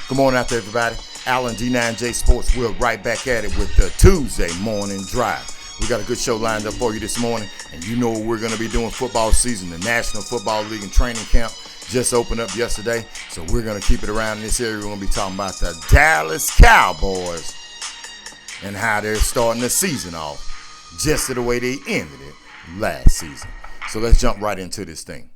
Good morning out there, everybody. Alan D9J Sports. We're right back at it with the Tuesday morning drive. We got a good show lined up for you this morning, and you know what we're going to be doing football season. The National Football League and training camp just opened up yesterday, so we're going to keep it around in this area. We're going to be talking about the Dallas Cowboys and how they're starting the season off just the way they ended it last season. So let's jump right into this thing.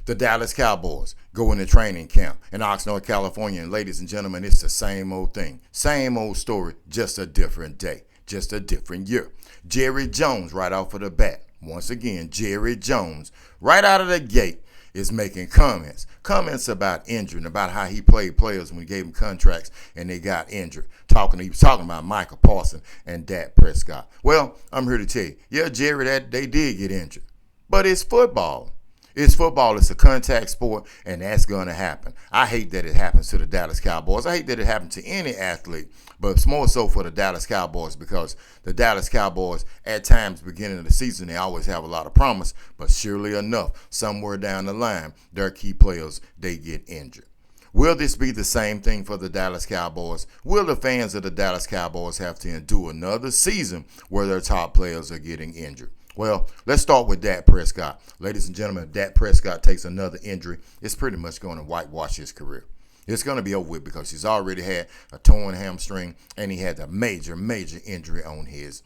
The Dallas Cowboys go into training camp in Oxnard, California, and ladies and gentlemen, it's the same old thing. Same old story, just a different day, just a different year. Jerry Jones right off of the bat. Once again, Jerry Jones right out of the gate is making comments about injury, about how he played players when he gave them contracts and they got injured. He was talking about Michael Parsons and Dak Prescott. Well, I'm here to tell you, yeah, Jerry, that they did get injured, but it's football. It's football. It's a contact sport, and that's going to happen. I hate that it happens to the Dallas Cowboys. I hate that it happens to any athlete, but it's more so for the Dallas Cowboys because the Dallas Cowboys, at times, beginning of the season, they always have a lot of promise, but surely enough, somewhere down the line, their key players, they get injured. Will this be the same thing for the Dallas Cowboys? Will the fans of the Dallas Cowboys have to endure another season where their top players are getting injured? Well, let's start with Dak Prescott. Ladies and gentlemen, if Dak Prescott takes another injury, it's pretty much going to whitewash his career. It's going to be over with because he's already had a torn hamstring and he had a major injury on his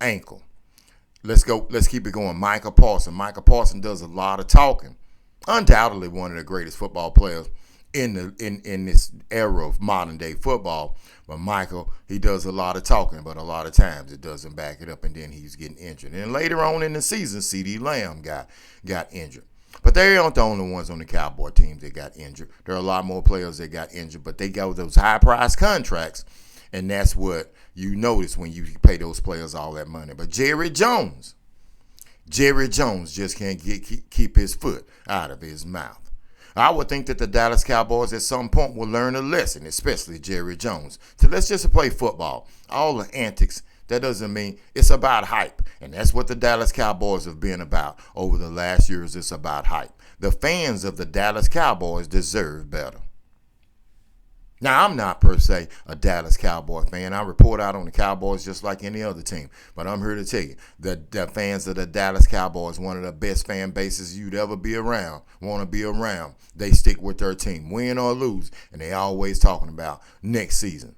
ankle. Let's keep it going. Michael Parsons. Michael Parsons does a lot of talking. Undoubtedly one of the greatest football players in this era of modern day football. But Michael, he does a lot of talking, but a lot of times it doesn't back it up, and then he's getting injured. And later on in the season, CeeDee Lamb got injured. But they aren't the only ones on the Cowboy team that got injured. There are a lot more players that got injured, but they got those high-priced contracts, and that's what you notice when you pay those players all that money. But Jerry Jones just can't keep his foot out of his mouth. I would think that the Dallas Cowboys at some point will learn a lesson, especially Jerry Jones. So let's just play football. All the antics, that doesn't mean it's about hype. And that's what the Dallas Cowboys have been about over the last years. It's about hype. The fans of the Dallas Cowboys deserve better. Now, I'm not per se a Dallas Cowboy fan. I report out on the Cowboys just like any other team. But I'm here to tell you that the fans of the Dallas Cowboys, one of the best fan bases you'd ever be around, want to be around. They stick with their team, win or lose. And they always talking about next season.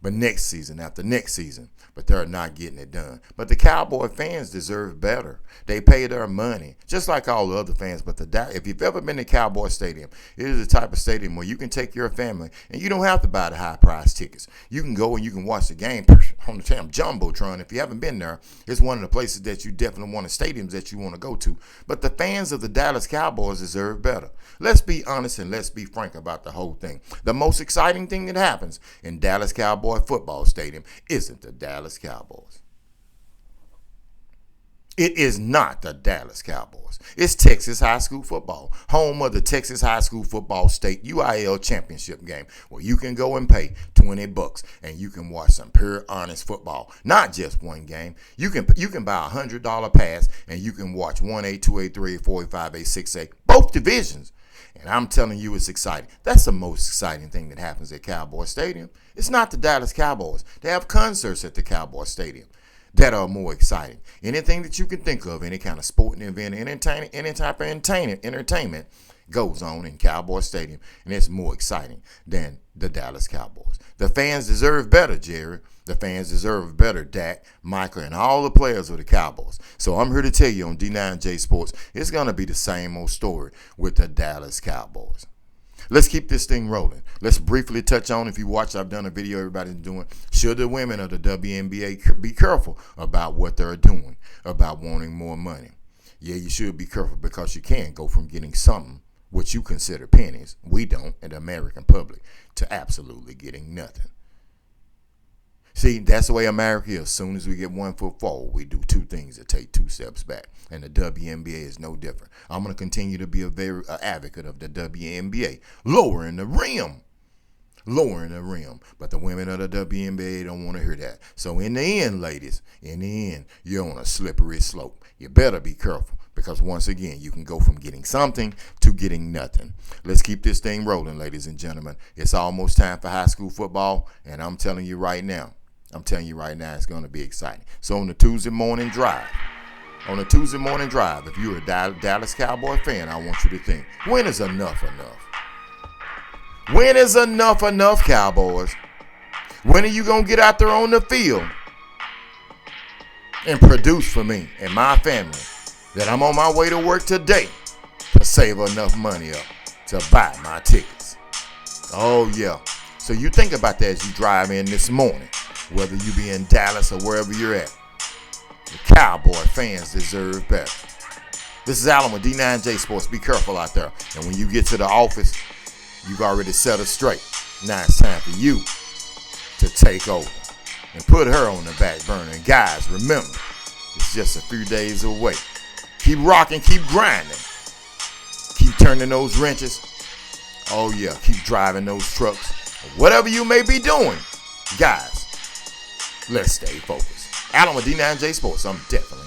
But next season after next season. But they're not getting it done. But the Cowboy fans deserve better. They pay their money, just like all the other fans. But if you've ever been to Cowboy Stadium, it is the type of stadium where you can take your family and you don't have to buy the high-priced tickets. You can go and you can watch the game on the damn Jumbotron. If you haven't been there, it's one of the places that you definitely want, the stadiums that you want to go to. But the fans of the Dallas Cowboys deserve better. Let's be honest and let's be frank about the whole thing. The most exciting thing that happens in Dallas Cowboy football stadium isn't the Dallas Cowboys. It is not the Dallas Cowboys. It's Texas high school football, home of the Texas high school football state UIL championship game, where you can go and pay $20 and you can watch some pure honest football. Not just one game. You can buy $100 pass and you can watch 1A, 2A, 3A, 4A, 5A, 6A, both divisions. And I'm telling you, it's exciting. That's the most exciting thing that happens at Cowboy Stadium. It's not the Dallas Cowboys. They have concerts at the Cowboy Stadium that are more exciting. Anything that you can think of, any kind of sporting event, any type of entertainment goes on in Cowboy Stadium, and it's more exciting than the Dallas Cowboys. The fans deserve better, Jerry. The fans deserve better, Dak, Michael, and all the players of the Cowboys. So I'm here to tell you on D9J Sports, it's going to be the same old story with the Dallas Cowboys. Let's keep this thing rolling. Let's briefly touch on, if you watch, I've done a video everybody's doing, should the women of the WNBA be careful about what they're doing, about wanting more money? Yeah, you should be careful because you can go from getting something, what you consider pennies, we don't, in the American public, to absolutely getting nothing. See, that's the way America is. As soon as we get 1 foot forward, we do two things that take 2 steps back. And the WNBA is no different. I'm going to continue to be a advocate of the WNBA, lowering the rim. But the women of the WNBA don't want to hear that. So in the end, ladies, you're on a slippery slope. You better be careful Because once again, you can go from getting something to getting nothing. Let's keep this thing rolling, ladies and gentlemen. It's almost time for high school football, and I'm telling you right now, it's going to be exciting. So on the Tuesday morning drive, if you're a Dallas Cowboy fan, I want you to think, when is enough enough? When is enough, Cowboys? When are you going to get out there on the field and produce for me and my family that I'm on my way to work today to save enough money up to buy my tickets? Oh, yeah. So you think about that as you drive in this morning, whether you be in Dallas or wherever you're at. The Cowboy fans deserve better. This is Alan with D9J Sports. Be careful out there. And when you get to the office, you've already set her straight. Now it's time for you to take over and put her on the back burner. And guys, remember, it's just a few days away. Keep rocking, keep grinding. Keep turning those wrenches. Oh yeah, keep driving those trucks. Whatever you may be doing, guys, let's stay focused. Alan with D9J Sports. I'm definitely